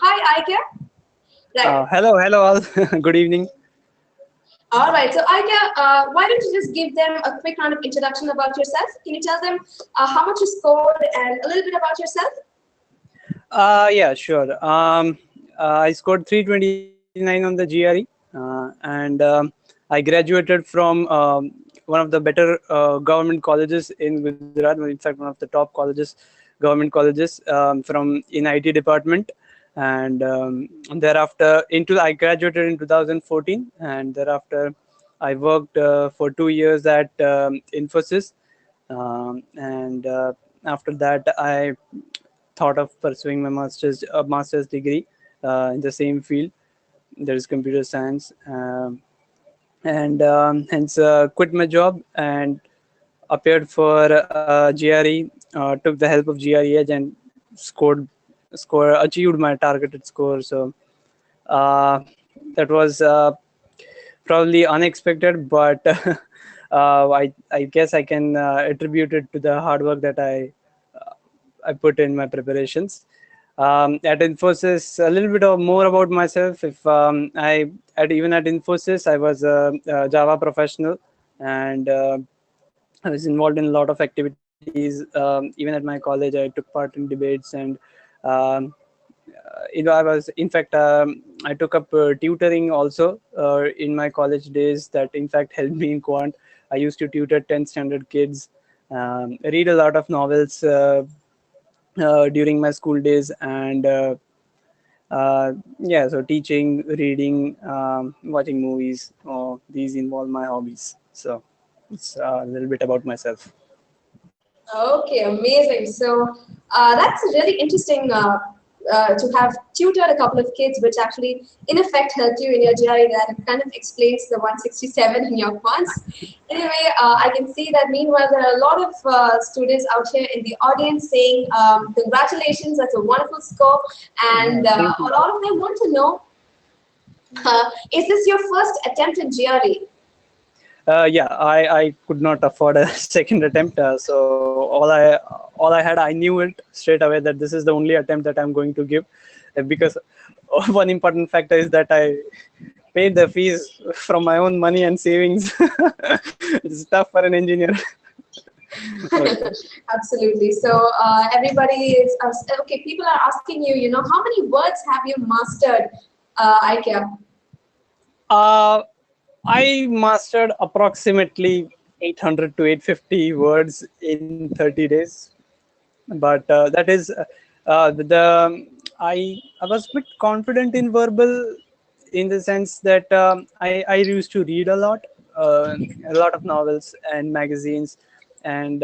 Hi, Aikya. Right. Hello all. Good evening. All right. So, Aikya, why don't you just give them a quick round of introduction about yourself? Can you tell them how much you scored and a little bit about yourself? Yeah, sure. I scored 329 on the GRE, and I graduated from one of the better government colleges in Gujarat. In fact, one of the top colleges, government colleges, from in IT department. And thereafter, I graduated in 2014, and thereafter, I worked for 2 years at Infosys, and after that, I thought of pursuing my master's degree in the same field. There is computer science, and hence quit my job and appeared for GRE. Took the help of GRE Edge and scored score achieved my targeted score. So uh, that was probably unexpected, but I guess I can attribute it to the hard work that I put in my preparations. At Infosys, a little bit of more about myself. If even at Infosys, I was a Java professional, and I was involved in a lot of activities. Even at my college, I took part in debates, and um, I was, in fact, I took up tutoring also in my college days. That in fact helped me in Quant. I used to tutor 10th standard kids, read a lot of novels during my school days, and yeah, so teaching, reading, watching movies, these involve my hobbies. So it's a little bit about myself. Okay, amazing. So that's really interesting to have tutored a couple of kids, which actually, in effect, helped you in your GRE. That kind of explains the 167 in your quants. Anyway, I can see that meanwhile, there are a lot of students out here in the audience saying, congratulations, that's a wonderful score. And Thank a you. lot of them want to know, is this your first attempt in GRE? Yeah, I could not afford a second attempt, so all I had, I knew it straight away that this is the only attempt that I'm going to give, because one important factor is that I paid the fees from my own money and savings. It's tough for an engineer. Okay. Absolutely. So everybody is okay. People are asking you, how many words have you mastered, Aikya? Uh, I mastered approximately 800 to 850 words in 30 days, but that is the I was a bit confident in verbal, in the sense that I used to read a lot of novels and magazines, and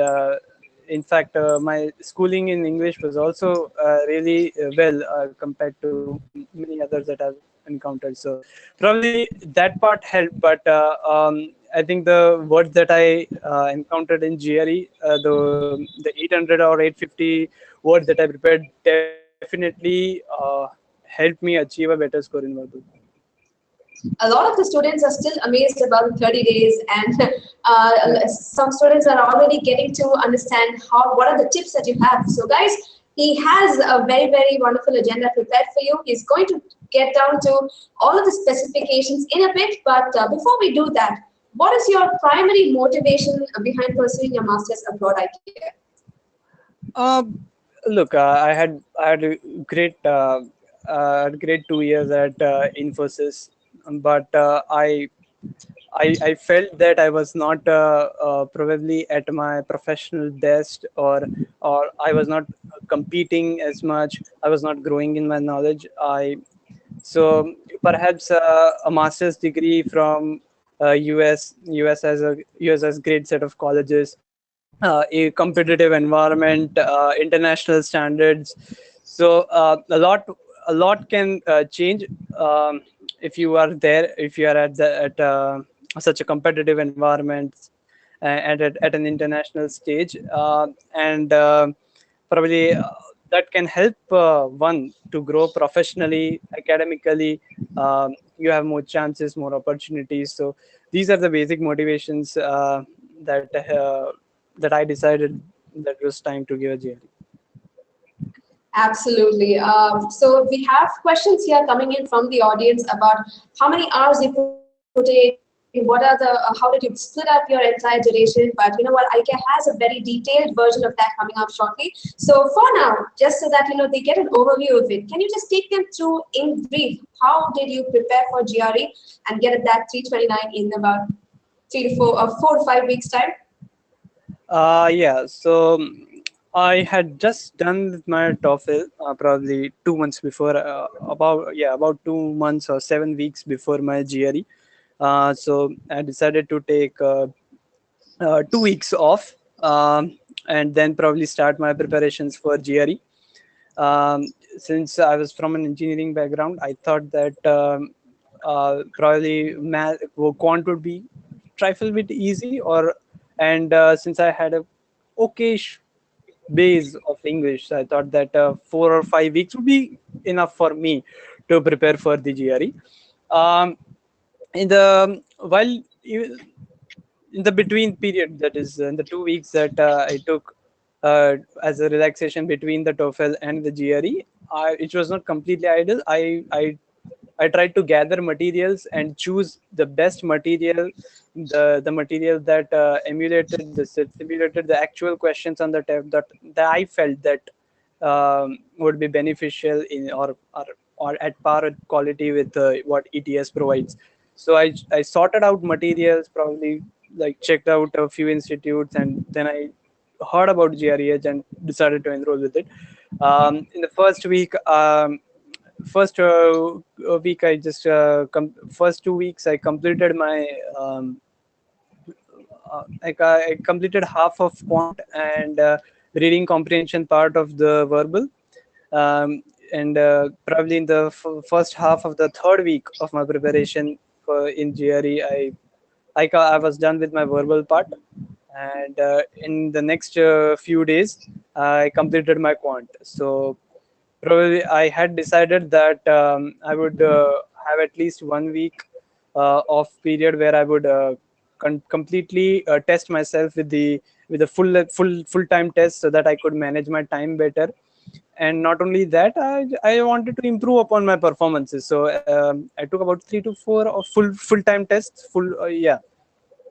in fact my schooling in English was also really well compared to many others that I've encountered. So probably that part helped, but I think the words that I encountered in GRE, the 800 or 850 words that I prepared, definitely helped me achieve a better score in verbal. A lot of the students are still amazed about the 30 days, and some students are already getting to understand what are the tips that you have. So, guys, he has a very, very wonderful agenda prepared for you. He's going to get down to all of the specifications in a bit, but before we do that, what is your primary motivation behind pursuing your master's abroad idea? Uh, Look, I had a great 2 years at Infosys, but I felt that I was not probably at my professional best, or I was not competing as much. I was not growing in my knowledge. So perhaps a master's degree from US has great set of colleges, a competitive environment, international standards. So a lot can change if you are there, if you are at such a competitive environment, and at an international stage, and probably that can help one to grow professionally, academically. You have more chances, more opportunities. So these are the basic motivations that that I decided that it was time to give a GRE. Absolutely. So we have questions here coming in from the audience about how many hours you put in, what are the, how did you split up your entire duration? But you know what, Aikya has a very detailed version of that coming up shortly. So for now, just so that you know they get an overview of it, can you just take them through in brief? How did you prepare for GRE and get at that 329 in about 4 to 5 weeks time? Yeah, so I had just done with my TOEFL probably 2 months before, about 2 months or 7 weeks before my GRE. So I decided to take 2 weeks off, and then probably start my preparations for GRE. Since I was from an engineering background, I thought that probably math, quant would be trifle bit easy, and since I had a okayish base of English, I thought that 4 or 5 weeks would be enough for me to prepare for the GRE. Um, in the while in the between period, that is in the 2 weeks that I took as a relaxation between the TOEFL and the GRE, it was not completely idle. I tried to gather materials and choose the best material, the material that simulated the actual questions on the test that I felt that would be beneficial in or at par with quality with what ETS provides. So I sorted out materials, probably like checked out a few institutes, and then I heard about GREH and decided to enroll with it. In the first week I just first 2 weeks I completed my I completed half of quant and reading comprehension part of the verbal, and probably in the first half of the third week of my preparation in GRE, I was done with my verbal part, and in the next few days I completed my quant. So probably I had decided that I would have at least 1 week of period where I would completely test myself with a full time test, so that I could manage my time better. And not only that, I wanted to improve upon my performances. So I took about 3 to 4 of full time tests, 3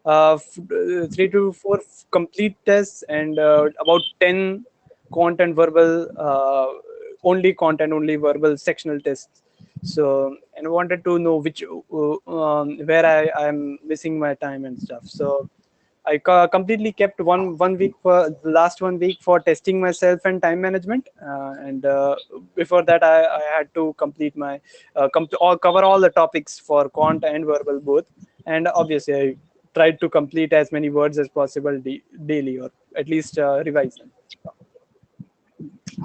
to 4 complete tests, and about 10 content verbal, only content, only verbal sectional tests. So, and I wanted to know which where I'm missing my time and stuff. So I completely kept one week for the last 1 week for testing myself and time management, and before that I had to complete my cover all the topics for quant and verbal both, and obviously I tried to complete as many words as possible daily, or at least revise them.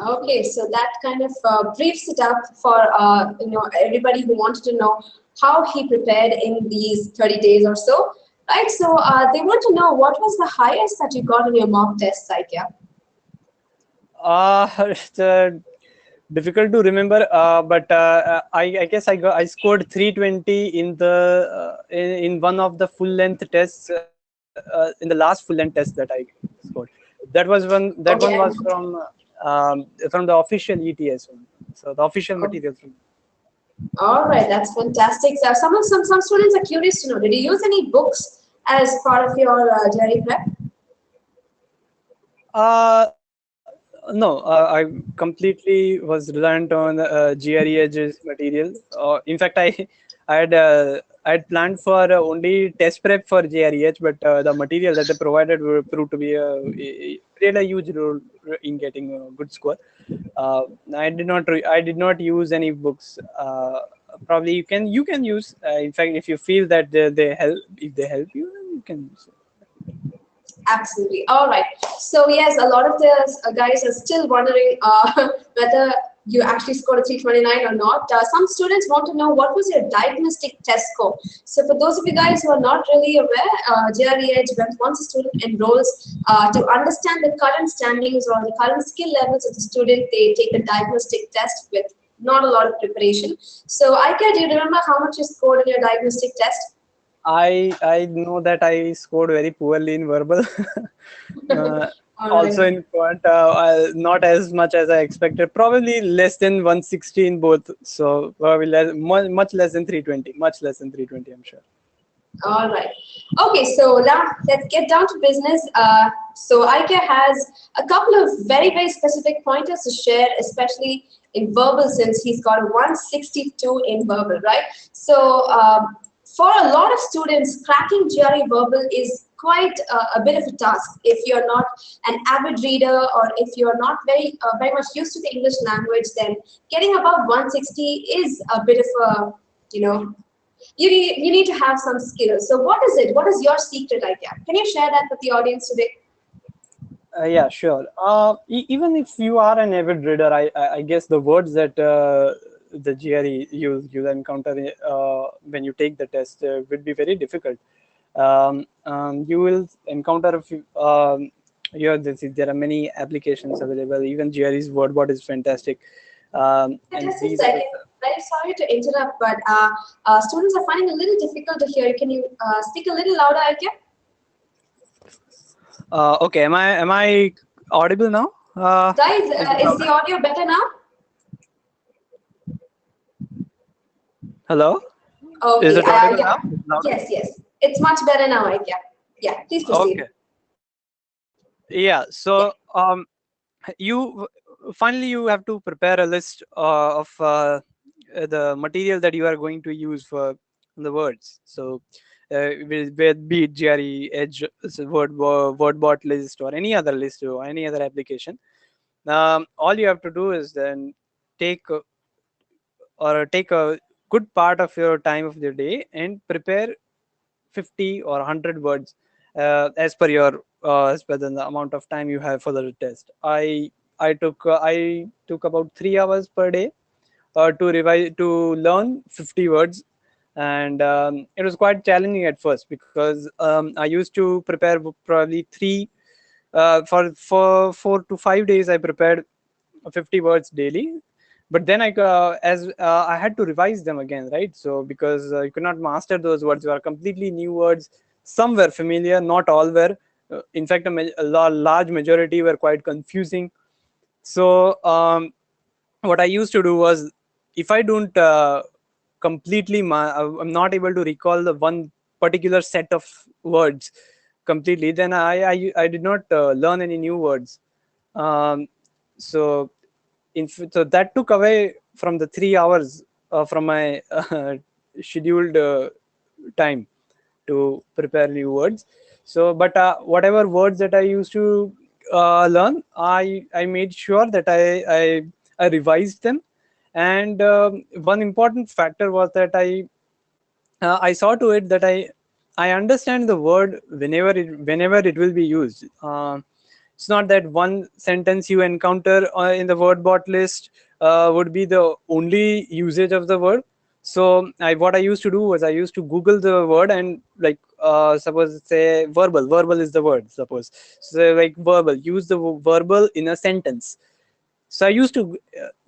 Okay, so that kind of briefs it up for everybody who wanted to know how he prepared in these 30 days or so, right? So they want to know what was the highest that you got in your mock test, Aikya? It's difficult to remember, but I guess I scored 320 in the in one of the full length tests, in the last full length test that I scored. That one was Okay, from the official ETS one, so the official and material from. all right, that's fantastic. So some students are curious to know, did you use any books as part of your GRE prep? No, I completely was reliant on GREedge's material. In fact, I had planned for only test prep for GREedge, but the material that they provided proved to be played a huge role in getting a good score. I did not use any books. Probably you can use. In fact, if you feel that they help you, then you can use it. Absolutely. All right. So yes, a lot of the guys are still wondering whether you actually scored a 329 or not. Some students want to know what was your diagnostic test score. So for those of you guys who are not really aware, GREH, once a student enrolls, to understand the current standings or the current skill levels of the student, they take a diagnostic test with not a lot of preparation. So Aika, do you remember how much you scored in your diagnostic test? I know that I scored very poorly in verbal. All Also right. in Quant, not as much as I expected. Probably less than 160 in both. So probably much less than 320. Much less than 320, I'm sure. All right. Okay, so now let's get down to business. So Aikya has a couple of very, very specific pointers to share, especially in verbal, since he's got a 162 in verbal, right? So for a lot of students, cracking GRE verbal is quite a bit of a task if you're not an avid reader or if you're not very much used to the English language. Then getting above 160 is a bit of a, you know, you need to have some skills. So what is it? What is your secret idea? Can you share that with the audience today? Yeah, sure. Even if you are an avid reader, I guess the words that the GRE you encounter when you take the test would be very difficult. You will encounter a few. There are many applications available. Even GRE's wordbot is fantastic, and Just a these are. second. Very sorry to interrupt, but students are finding a little difficult to hear. Can you speak a little louder, Aikya? Okay, am I audible now? Guys, Is it is louder? the audio better now? Hello? Is Okay. it audible Yeah. now? Is it louder? Yes. Yes. It's much better now, Aikya. Yeah. Please Okay. proceed. Yeah. Yeah. So you finally you have to prepare a list of the material that you are going to use for the words. So be it GRE, Edge, wordbot list, or any other list or any other application. All you have to do is then take take a good part of your time of the day and prepare 50 or 100 words as per the amount of time you have for the test. I took about 3 hours per day to learn 50 words, and it was quite challenging at first because I used to prepare probably for 4 to 5 days. I prepared 50 words daily, but then I had to revise them again, right? So because you could not master those words, they were completely new words. Some were familiar, not all were. In fact, large majority were quite confusing. So what I used to do was, if I don't I'm not able to recall the one particular set of words completely, then I did not learn any new words. Um, so so that took away from the 3 hours from my scheduled time to prepare new words. So but whatever words that I used to learn, I made sure that I revised them. And one important factor was that I saw to it that I understand the word whenever it will be used. It's not that one sentence you encounter in the word bot list would be the only usage of the word. So what I used to do was I used to Google the word and, like, suppose say verbal is the word, suppose. So like verbal, use the verbal in a sentence. So I used to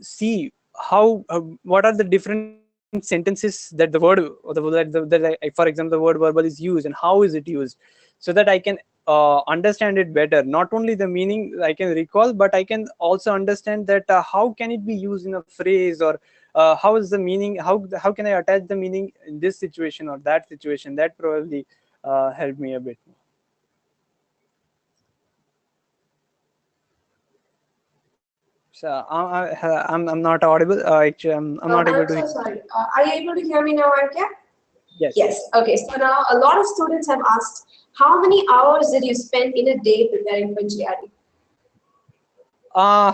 see how what are the different sentences that the word or for example, the word verbal is used, and how is it used, so that I can understand it better. Not only the meaning I can recall, but I can also understand that how can it be used in a phrase, or how is the meaning, how can I attach the meaning in this situation or that situation. That probably helped me a bit. So I'm not audible. Actually, I'm not able I'm to hear. so sorry. Are you able to hear me now, Aikya? Yes, Yes. yes. Okay. So now a lot of students have asked, how many hours did you spend in a day preparing for GRE? Uh,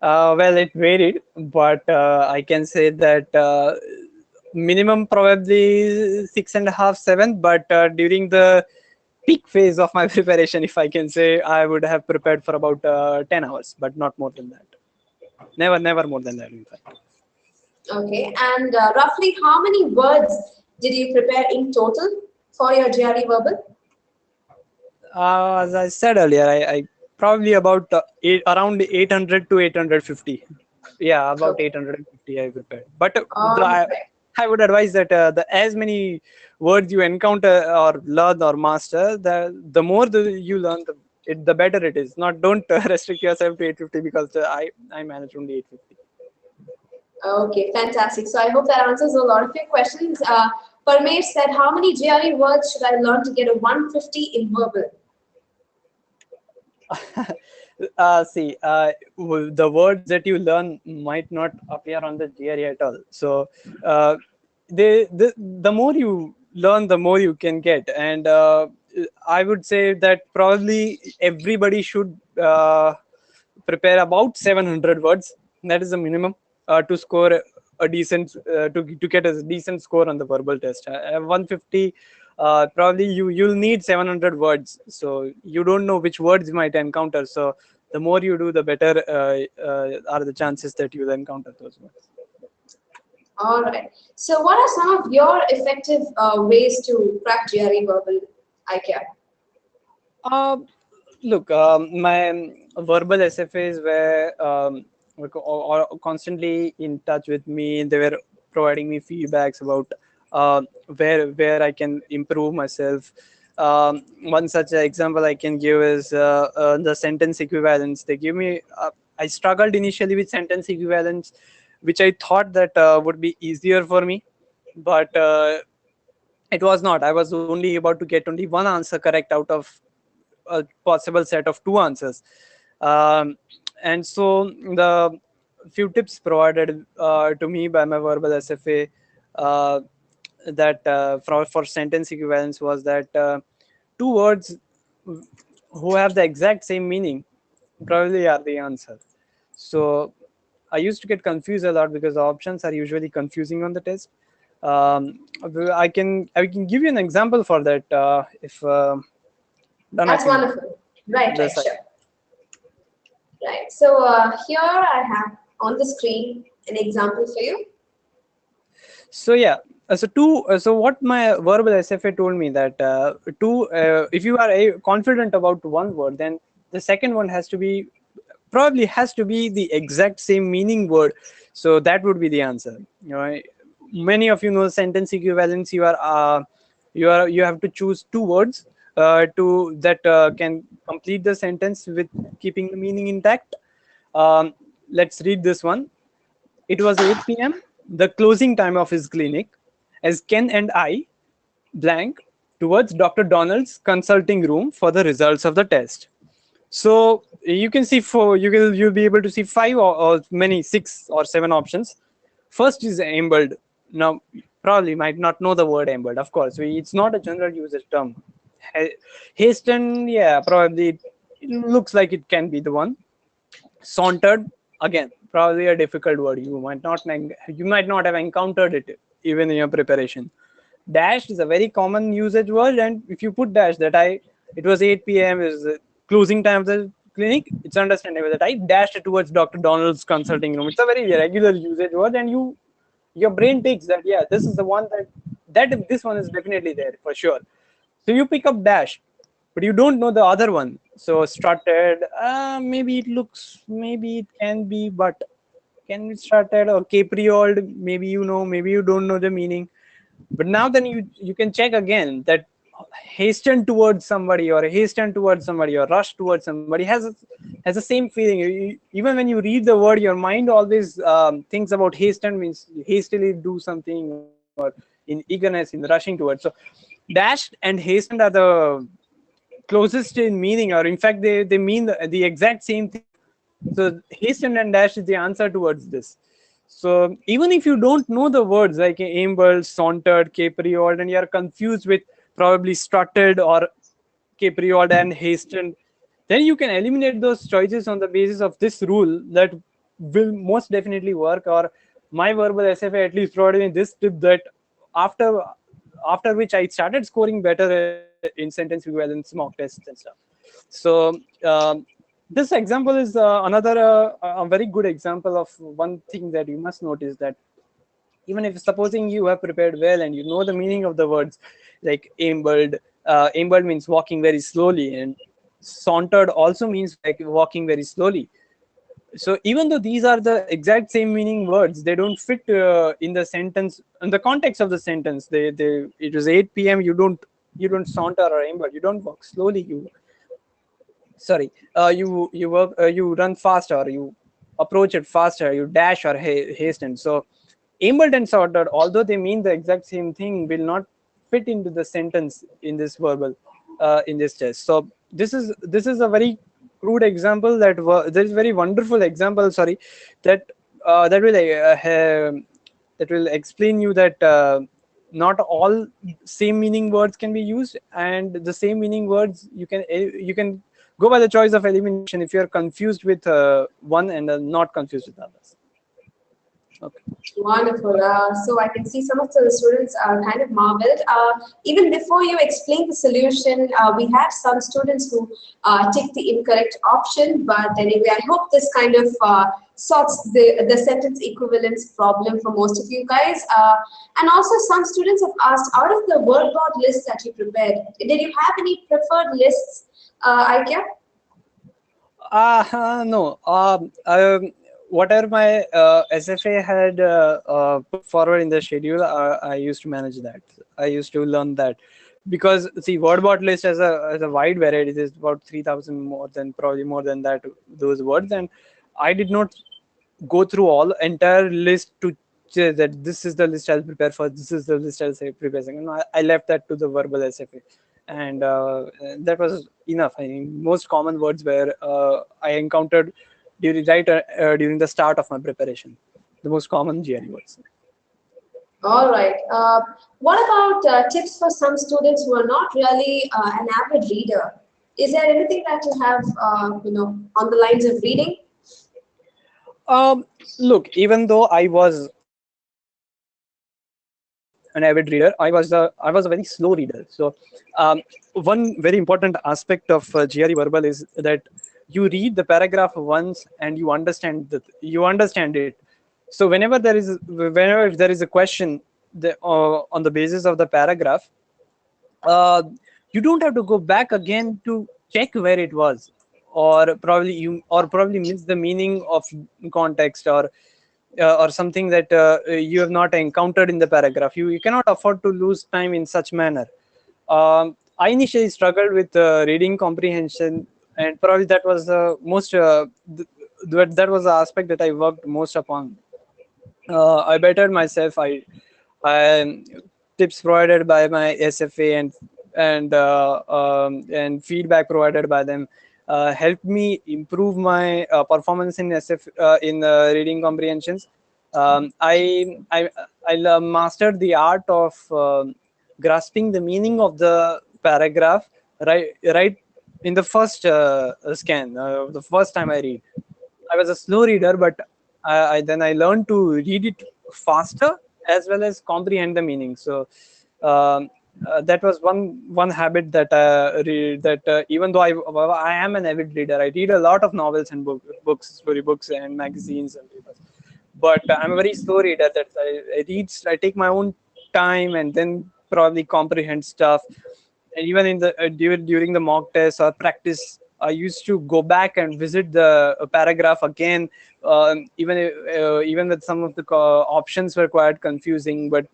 well, it varied, but I can say that minimum probably 6.5, 7. But during the peak phase of my preparation, if I can say, I would have prepared for about 10 hours, but not more than that. Never more than that, in fact. Okay. And roughly how many words did you prepare in total for your GRE verbal? As I said earlier, I probably about around 800 to 850. Yeah, about Okay. 850 I prepared. But Right. I would advise that the as many words you encounter or learn or master, the more you learn, the better it is. Not don't restrict yourself to 850 because I manage only 850. Okay, fantastic. So I hope that answers a lot of your questions. Parmesh said, how many GRE words should I learn to get a 150 in verbal? See, the words that you learn might not appear on the GRE at all. So, the more you learn, the more you can get. And I would say that probably everybody should prepare about 700 words. That is the minimum to score a decent to get a decent score on the verbal test. 150, probably you'll need 700 words, so you don't know which words you might encounter. So the more you do, the better are the chances that you'll encounter those words. All right. So what are some of your effective ways to crack GRE verbal, Aikya? Uh, Look, my verbal SFAs were constantly in touch with me. They were providing me feedbacks about where I can improve myself. One such example I can give is the sentence equivalence. They give me. I struggled initially with sentence equivalence, which I thought that would be easier for me, but it was not. I was only able to get only one answer correct out of a possible set of two answers. And so the few tips provided to me by my verbal SFA uh, that for sentence equivalence was that two words who have the exact same meaning probably are the answer. So I used to get confused a lot because the options are usually confusing on the test. I can give you an example for that if then I That's can wonderful. Right, right, decide. sure. Right. So here I have on the screen an example for you. So yeah, so what my verbal SFA told me that if you are confident about one word, then the second one probably has to be the exact same meaning word. So that would be the answer. Many of you know sentence equivalence. You have to choose two words to that can complete the sentence with keeping the meaning intact. Let's read this one. It was 8 p.m., the closing time of his clinic, as Ken and I blank towards Dr. Donald's consulting room for the results of the test. So you can see you'll be able to see five or many 6 or 7 options. First is ambled. Now probably might not know the word ambled. Of course, it's not a general usage term. Hasten, yeah, probably it looks like it can be the one. Sauntered, again, probably a difficult word. You might not have encountered it even in your preparation. Dashed is a very common usage word, and if you put dash that it was 8 p.m. is the closing time of the clinic, it's understandable that I dashed towards Dr. Donald's consulting room. It's a very regular usage word, and your brain takes that, yeah, this is the one that this one is definitely there for sure. So you pick up dash, but you don't know the other one. So strutted, maybe it can be, but can be strutted or caprioled. Maybe you don't know the meaning. But now then you can check again that hasten towards somebody or rush towards somebody has the same feeling. Even when you read the word, your mind always thinks about hasten means hastily do something or in eagerness in rushing towards. So dashed and hastened are the closest in meaning, or in fact they mean the exact same thing. So hasten and dash is the answer towards this. So even if you don't know the words like ambled, sauntered, caprioled, and you're confused with probably strutted or caprioled and hastened, then you can eliminate those choices on the basis of this rule that will most definitely work. Or my verbal SFA at least provided me this tip that after after which I started scoring better in sentence equivalence mock tests and stuff. So this example is another a very good example of one thing that you must notice, that even if supposing you have prepared well and you know the meaning of the words like ambled means walking very slowly, and sauntered also means like walking very slowly. So even though these are the exact same meaning words, they don't fit in the sentence, in the context of the sentence. It was 8 p.m. You don't saunter or amble, you don't walk slowly, you sorry, you work, you run faster, you approach it faster, you dash or hasten. So aimed and sorted, although they mean the exact same thing, will not fit into the sentence in this verbal, in this test. So this is a very crude example that this is very wonderful example, sorry, that that will that will explain you that not all same meaning words can be used, and the same meaning words you can go by the choice of elimination if you are confused with one and not confused with others. Okay. Wonderful. So I can see some of the students are kind of marveled. Even before you explain the solution, we had some students who ticked the incorrect option. But anyway, I hope this kind of sorts the sentence equivalence problem for most of you guys. And also, some students have asked, out of the word board list that you prepared, did you have any preferred lists, Aikya? No. Whatever my SFA had put forward in the schedule, I used to manage that. I used to learn that, because see, word bot list as a wide variety. It is about 3,000 more than, probably more than that, those words, and I did not go through all entire list to say that this is the list I'll prepare for, this is the list I'll say prepare second. No, I left that to the verbal SFA, and that was enough. I mean, most common words were I encountered during the start of my preparation, the most common GRE words. All right. What about tips for some students who are not really an avid reader? Is there anything that you have, on the lines of reading? Look, even though I was an avid reader, I was a very slow reader. So one very important aspect of GRE verbal is that you read the paragraph once and you understand it. So whenever there is a question on the basis of the paragraph, uh, you don't have to go back again to check where it was, or probably miss the meaning of context, or something that you have not encountered in the paragraph. You cannot afford to lose time in such manner. I initially struggled with reading comprehension, and probably that was the most that was the aspect that I worked most upon. I bettered myself. I tips provided by my SFA and feedback provided by them helped me improve my performance in reading comprehensions. I mastered the art of grasping the meaning of the paragraph right in the first scan, the first time I read. I was a slow reader, but then I learned to read it faster as well as comprehend the meaning. So that was one habit that even though I am an avid reader, I read a lot of novels and books, storybooks, and magazines and papers. But I'm a very slow reader. That I take my own time and then probably comprehend stuff. And even in the during the mock test or practice, I used to go back and visit the paragraph again, even with some of the options were quite confusing. But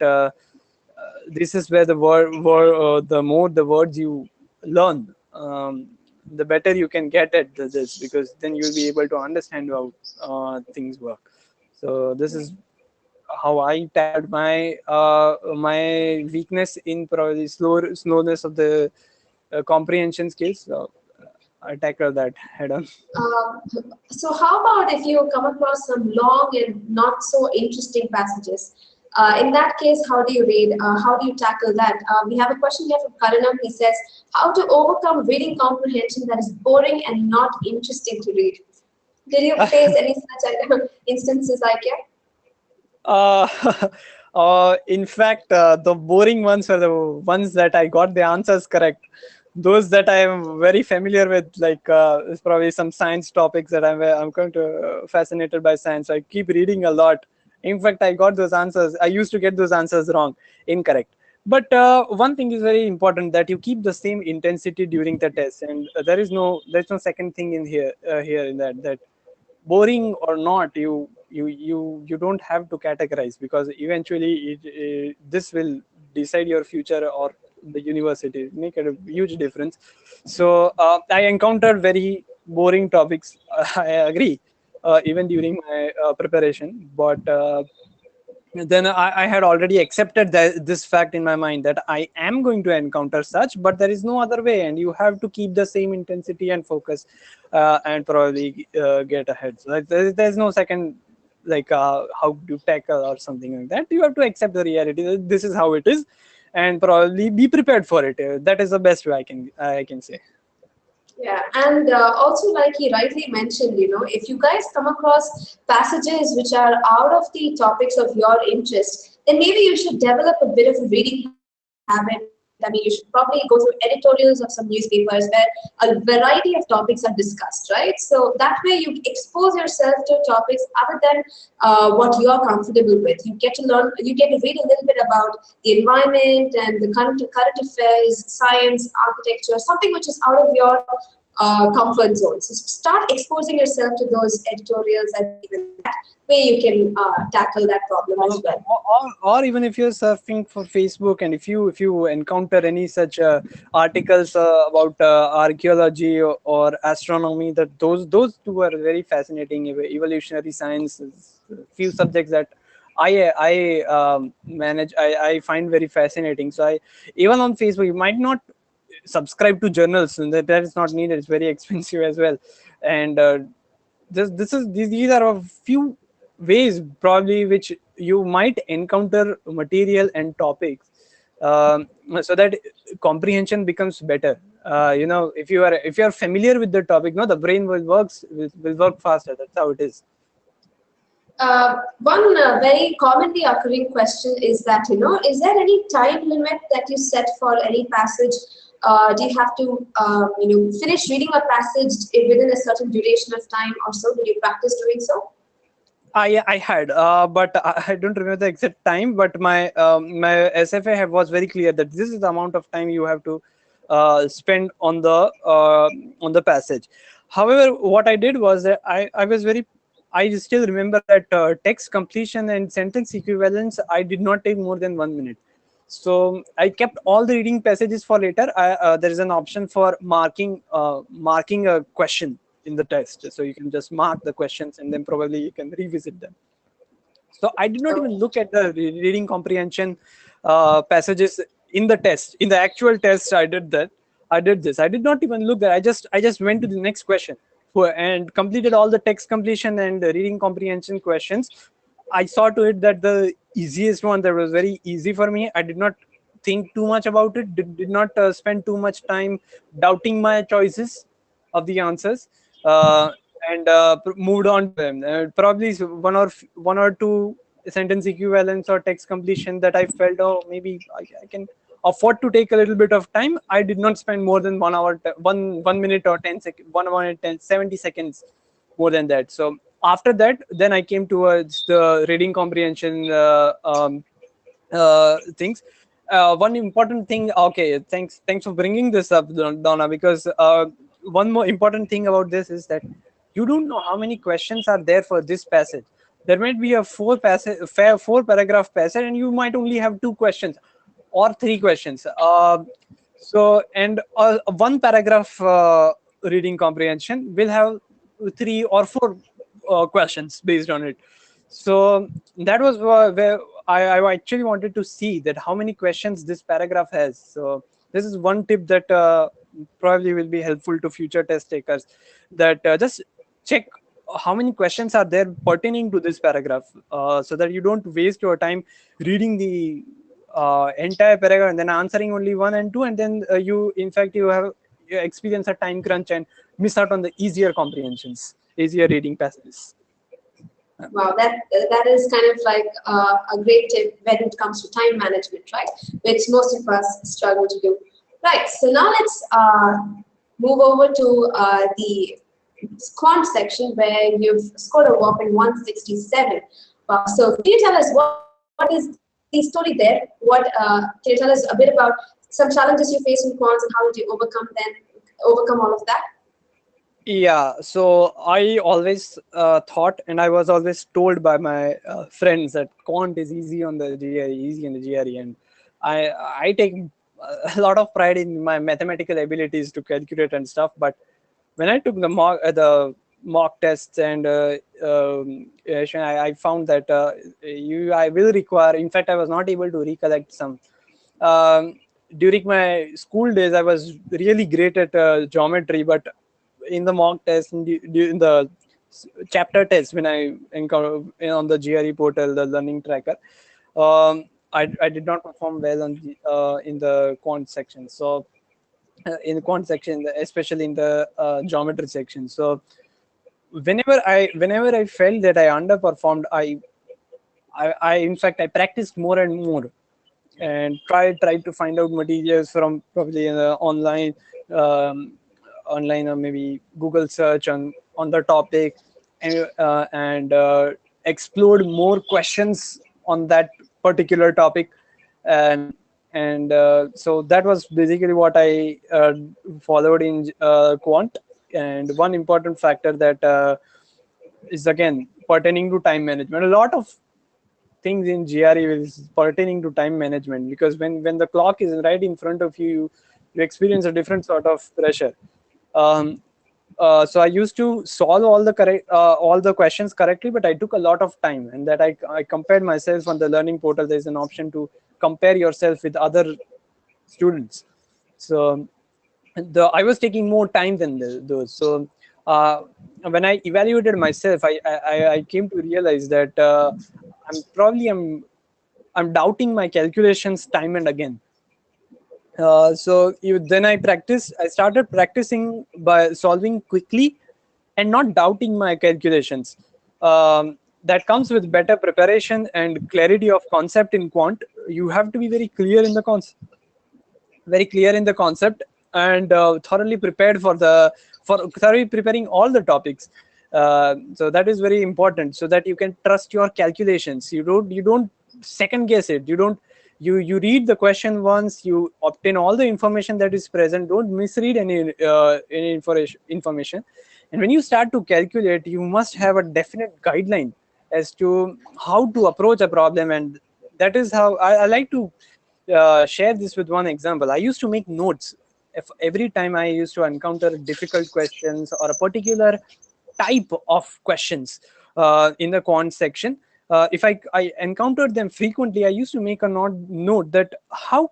this is where the more the words you learn, the better you can get at this, because then you'll be able to understand how things work. So this is how I tackled my weakness in probably slowness of the comprehension skills. So I tackled that head on. Uh, so how about if you come across some long and not so interesting passages? In that case, how do you read? How do you tackle that? We have a question here from Karanam. He says, how to overcome reading comprehension that is boring and not interesting to read? Did you face any such instances, Aikya? Uh, in fact, the boring ones were the ones that I got the answers correct. Those that I am very familiar with, like is probably some science topics that I'm going to fascinated by science. I keep reading a lot. In fact, I got those answers. I used to get those answers wrong, incorrect. But one thing is very important, that you keep the same intensity during the test, and there's no second thing in here in that boring or not, you don't have to categorize, because eventually this will decide your future, or the university, make a huge difference. So I encountered very boring topics. I agree, even during my preparation, but then I had already accepted this fact in my mind that I am going to encounter such, but there is no other way, and you have to keep the same intensity and focus, and probably get ahead. So there's no second, like how do you tackle or something like that. You have to accept the reality. This is how it is, and probably be prepared for it. That is the best way I can say. Yeah, and also like he rightly mentioned, if you guys come across passages which are out of the topics of your interest, then maybe you should develop a bit of a reading habit. I mean, you should probably go through editorials of some newspapers where a variety of topics are discussed, right? So that way you expose yourself to topics other than what you are comfortable with. You get to learn, you get to read a little bit about the environment and the current affairs, science, architecture, something which is out of your comfort zone. So start exposing yourself to those editorials, and even that way you can tackle that problem as well. Or even if you're surfing for Facebook, and if you encounter any such articles about archaeology or astronomy, that those two are very fascinating. Evolutionary science is few subjects that I manage. I find very fascinating. So I, even on Facebook, you might not subscribe to journals, and that is not needed. It's very expensive as well. And these are a few ways probably which you might encounter material and topics, so that comprehension becomes better. If you are familiar with the topic, no, the brain will work faster. That's how it is. One very commonly occurring question is that, is there any time limit that you set for any passage? Do you have to, finish reading a passage within a certain duration of time or so? Did you practice doing so? I had, but I don't remember the exact time. But my SFA was very clear that this is the amount of time you have to spend on the passage. However, what I did was that I still remember that text completion and sentence equivalence, I did not take more than 1 minute. So I kept all the reading passages for later. There is an option for marking a question in the test, so you can just mark the questions and then probably you can revisit them. So I did not even Okay. look at the reading comprehension passages in the test. In the actual test, I did this. I did not even look there. I just went to the next question and completed all the text completion and reading comprehension questions. I saw to it that the easiest one that was very easy for me. I did not think too much about it. Did not spend too much time doubting my choices of the answers, and moved on to them. Probably one or two sentence equivalence or text completion that I felt, oh, maybe I can afford to take a little bit of time. I did not spend more than 1 hour, 1 minute or 10 seconds, 1 minute 70 seconds more than that. So after that, then I came towards the reading comprehension things. One important thing. Okay, thanks for bringing this up, Donna, because one more important thing about this is that you don't know how many questions are there for this passage. There might be a four paragraph passage, and you might only have two questions or three questions. And one paragraph reading comprehension will have three or four questions based on it. So that was where I actually wanted to see that how many questions this paragraph has. So this is one tip that probably will be helpful to future test takers, that just check how many questions are there pertaining to this paragraph, so that you don't waste your time reading the entire paragraph and then answering only one and two, and then you experience a time crunch and miss out on the easier comprehensions, easier reading passages. Wow, that is kind of like a great tip when it comes to time management, right? Which most of us struggle to do. Right. So now let's move over to the Quant section where you've scored a whopping 167. Wow. So can you tell us what is the story there? Can you tell us a bit about some challenges you face in quants and how did you overcome all of that? Yeah, so I always thought, and I was always told by my friends that Quant is easy on the GRE, easy on the GRE, and I take a lot of pride in my mathematical abilities to calculate and stuff. But when I took the mock tests and I found that I will require. In fact, I was not able to recollect some. Um, During my school days, I was really great at geometry, but in the mock test, in the chapter test, when I encounter on the GRE portal, the learning tracker, I did not perform well in the quant section. So in the quant section, especially in the geometry section. So whenever I felt that I underperformed, I in fact I practiced more and more and tried to find out materials from probably in the um, online or maybe Google search on the topic, and explored more questions on that particular topic, and so that was basically what I followed in quant. And one important factor that is again pertaining to time management. A lot of things in GRE is pertaining to time management, because when the clock is right in front of you, you experience a different sort of pressure. Um, so I used to solve all the questions correctly, but I took a lot of time, and that I compared myself on the learning portal. There's an option to compare yourself with other students. So I was taking more time than those. So when I evaluated myself, I came to realize that I'm doubting my calculations time and again. Then I started practicing by solving quickly and not doubting my calculations. That comes with better preparation and clarity of concept in quant. You have to be very clear in the concept, and thoroughly prepared for thoroughly preparing all the topics. So that is very important, so that you can trust your calculations. You don't second guess it. You read the question once, you obtain all the information that is present. Don't misread any information. And when you start to calculate, you must have a definite guideline as to how to approach a problem. And that is how I like to share this with one example. I used to make notes. If every time I used to encounter difficult questions or a particular type of questions in the quant section, if I encountered them frequently, I used to make a note that how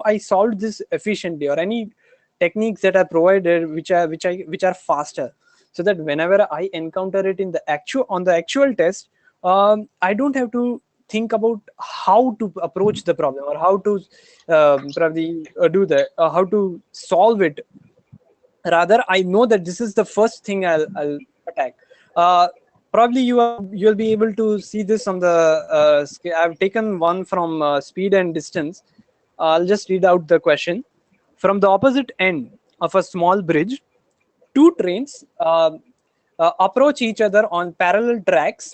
I solved this efficiently, or any techniques that are provided which are faster, so that whenever I encounter it in the actual test, I don't have to think about how to approach the problem, or how to probably do that, how to solve it. Rather, I know that this is the first thing I'll attack. Probably you'll be able to see this on the I've taken one from speed and distance. I'll just read out the question. From the opposite end of a small bridge, two trains approach each other on parallel tracks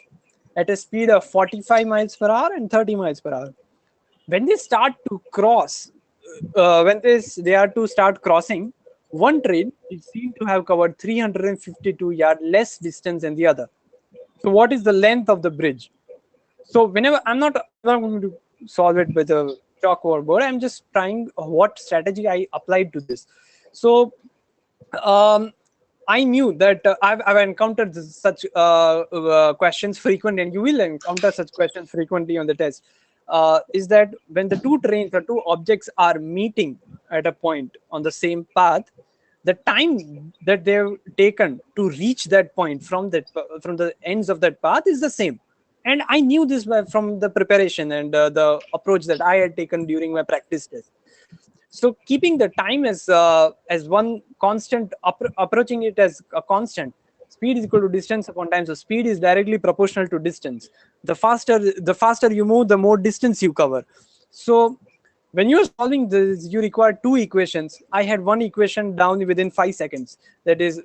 at a speed of 45 miles per hour and 30 miles per hour. When they start to cross, they are to start crossing, one train is seen to have covered 352 yard less distance than the other. So what is the length of the bridge? So whenever I'm not going to solve it with a chalk or board. I'm just trying what strategy I applied to this. So um, I knew that I've encountered such questions frequently, and you will encounter such questions frequently on the test. Is that when the two trains or two objects are meeting at a point on the same path, the time that they've taken to reach that point from the ends of that path is the same. And I knew this from the preparation and the approach that I had taken during my practice test. So keeping the time as one constant, approaching it as a constant, speed is equal to distance upon time. So speed is directly proportional to distance. The faster you move, the more distance you cover. So when you're solving this, you require two equations. I had one equation down within 5 seconds. That is,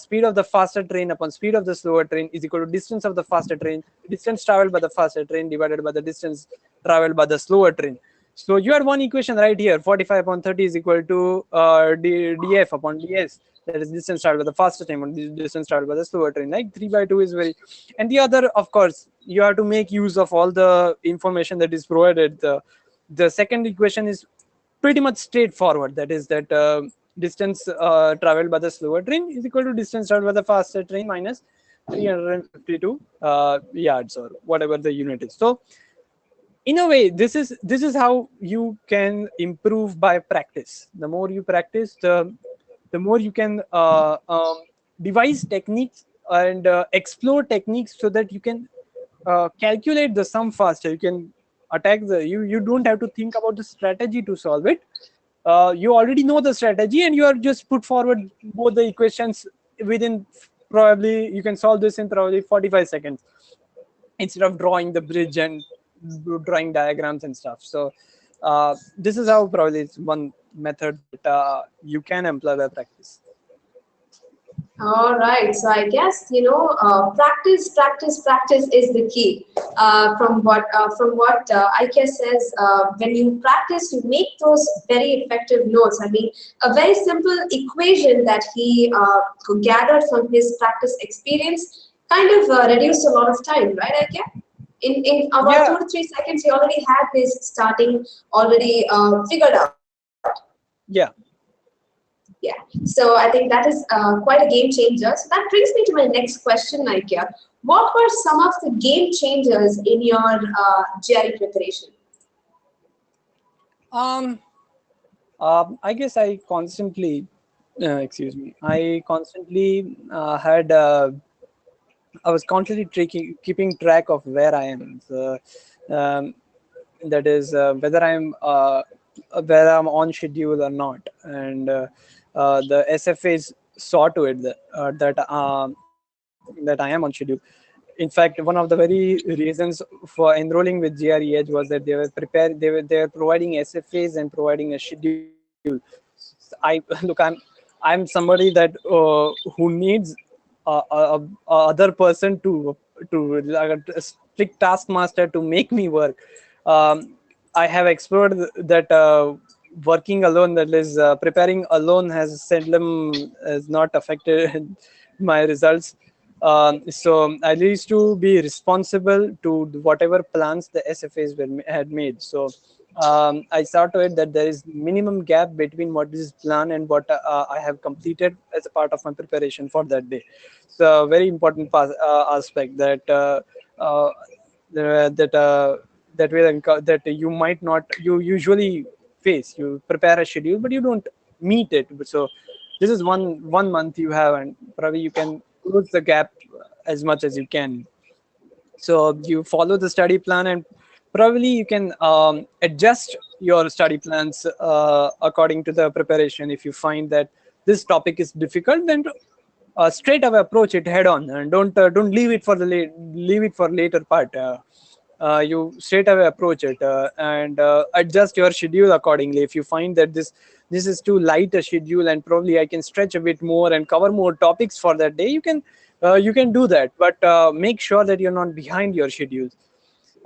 speed of the faster train upon speed of the slower train is equal to distance of the faster train, distance traveled by the faster train divided by the distance traveled by the slower train. So you had one equation right here. 45 upon 30 is equal to df upon ds. That is distance traveled by the faster train and distance traveled by the slower train. Like 3 by 2 is very. And the other, of course, you have to make use of all the information that is provided. The second equation is pretty much straightforward. That is that distance traveled by the slower train is equal to distance traveled by the faster train minus 352 yards, or whatever the unit is. So in a way, this is how you can improve by practice. The more you practice, the more you can devise techniques and explore techniques, so that you can calculate the sum faster. You can attack the you don't have to think about the strategy to solve it. You already know the strategy, and you are just put forward both the equations within, probably you can solve this in probably 45 seconds, instead of drawing the bridge and drawing diagrams and stuff. So this is how probably it's one method that you can employ by practice. All right. So I guess practice, practice, practice is the key. From what Aikya says, when you practice, you make those very effective notes. I mean, a very simple equation that he gathered from his practice experience kind of reduced a lot of time, right, Aikya? In about Yeah, 2 to 3 seconds, he already had this starting already figured out. yeah. Yeah, so I think that is quite a game changer. So that brings me to my next question, Aikya. What were some of the game changers in your GRE preparation? um I guess excuse me, I constantly I was constantly keeping track of where I am. So, um, that is whether I'm on schedule or not, and the SFAs saw to it that I am on schedule. In fact, one of the very reasons for enrolling with GREedge was that they were providing SFAs and providing a schedule. I'm somebody that who needs other person to like a strict taskmaster to make me work. Um, I have explored that working alone, that is preparing alone, has seldom has not affected my results. So I used to be responsible to whatever plans the SFAs had made. So I saw to it that there is minimum gap between what is planned and what I have completed as a part of my preparation for that day. So very important aspect that uh, that that you might not, you usually face. You prepare a schedule, but you don't meet it. So this is one month you have, and probably you can close the gap as much as you can. So you follow the study plan, and probably you can adjust your study plans according to the preparation. If you find that this topic is difficult, then straight away approach it head on, and don't leave it for the leave it for later part. You straight away approach it and adjust your schedule accordingly. If you find that this is too light a schedule, and probably I can stretch a bit more and cover more topics for that day, you can do that, but make sure that you're not behind your schedules.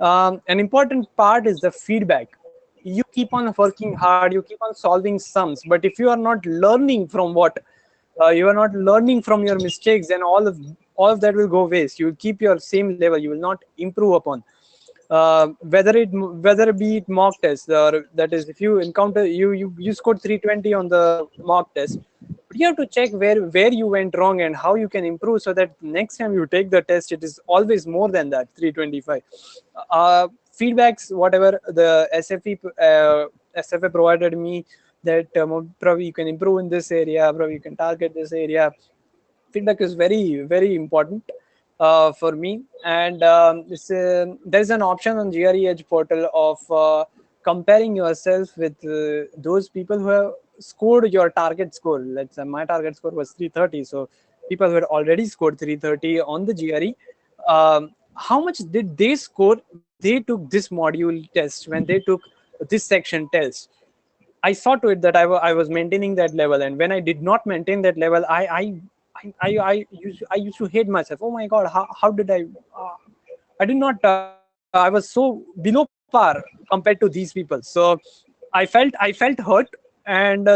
An important part is the feedback. You keep on working hard, you keep on solving sums, but if you are not learning from what you are not learning from your mistakes, then all of that will go waste. You will keep your same level, you will not improve upon. Whether it be it mock test, or that is, if you encounter you scored 320 on the mock test, but you have to check where you went wrong and how you can improve, so that next time you take the test, it is always more than that 325. Feedbacks, whatever the SFA provided me, that probably you can improve in this area, probably you can target this area. Feedback is very important for me. And there's an option on GREedge portal of comparing yourself with those people who have scored your target score. Let's say my target score was 330, so people who had already scored 330 on the GRE, how much did they score when they took this module test, when they took this section test? I saw to it that I was maintaining that level, and when I did not maintain that level, I used to hate myself. Oh my God, how did I did not I was so below par compared to these people. So I felt hurt, and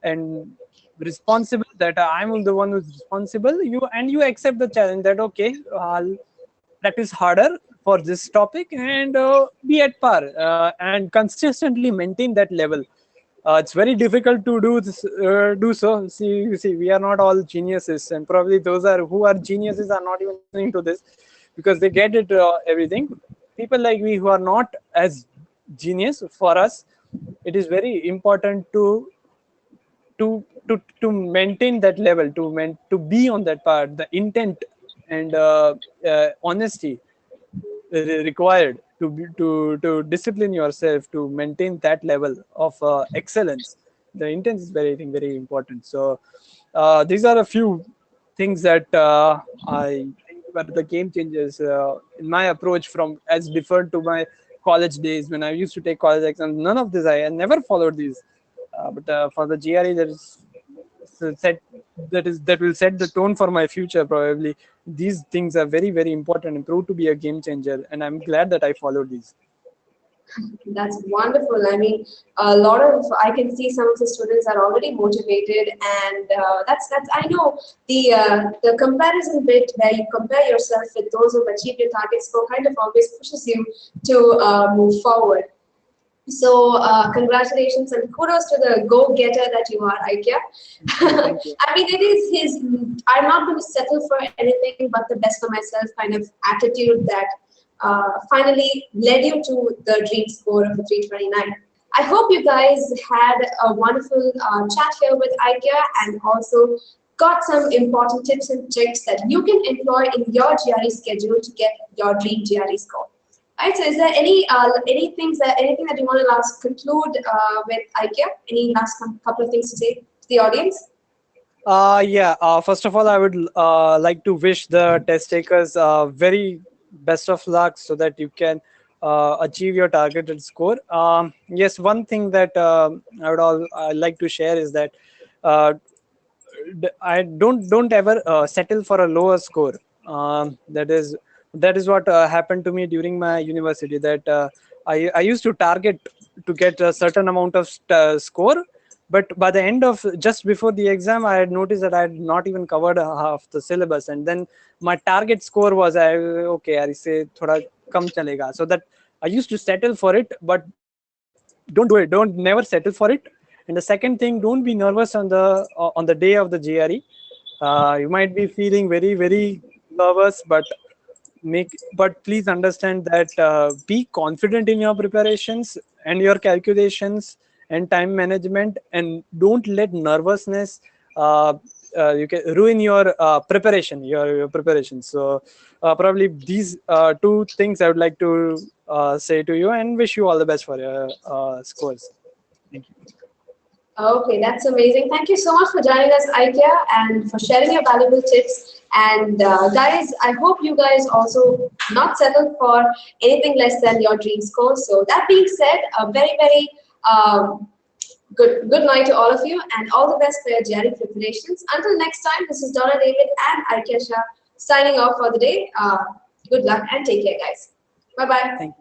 and responsible, that I'm the one who's responsible. You accept the challenge that okay, I'll practice harder for this topic and be at par and consistently maintain that level. it's very difficult to do this, do so. See, we are not all geniuses, and probably those are who are geniuses are not even listening to this because they get it everything. People like me who are not as genius, for us, it is very important to maintain that level, to be on that part, the intent and honesty required to discipline yourself to maintain that level of excellence. The intent is very, I think, very important. So these are a few things that I think were the game changers in my approach from as different to my college days when I used to take college exams. None of this I never followed these, but for the GRE, there is set that will set the tone for my future. Probably these things are very, very important and proved to be a game changer, and I'm glad that I followed these. That's wonderful. I mean, a lot of I can see some of the students are already motivated, and that's I know the comparison bit where you compare yourself with those who've achieved your target score kind of always pushes you to move forward. So congratulations and kudos to the go-getter that you are, Aikya. Thank you. I mean, it is his, I'm not going to settle for anything but the best for myself kind of attitude that finally led you to the dream score of a 329. I hope you guys had a wonderful chat here with Aikya and also got some important tips and tricks that you can employ in your GRE schedule to get your dream GRE score. Right. So, is there anything that you want to last conclude with Aikya? Any last couple of things to say to the audience? Yeah. First of all, I would like to wish the test takers very best of luck so that you can achieve your targeted score. Yes, one thing that I like to share is that uh, I don't ever settle for a lower score. That is what happened to me during my university. That I used to target to get a certain amount of score, but by the end of just before the exam, I had noticed that I had not even covered half the syllabus, and then my target score was okay, I say thoda kam chalega. So that I used to settle for it, but don't do it. Don't never settle for it. And the second thing, don't be nervous on the day of the GRE. You might be feeling very, very nervous, but please understand that be confident in your preparations and your calculations and time management, and don't let nervousness you can ruin your preparation, your preparation. So probably these two things I would like to say to you, and wish you all the best for your scores. Thank you. Okay, that's amazing. Thank you so much for joining us, Aikya, and for sharing your valuable tips. And guys, I hope you guys also not settle for anything less than your dream score. So that being said, a very, very good night to all of you, and all the best for your GRE preparations. Until next time, this is Donna David and Aikya Shah signing off for the day. Good luck and take care, guys. Bye bye. Thank you.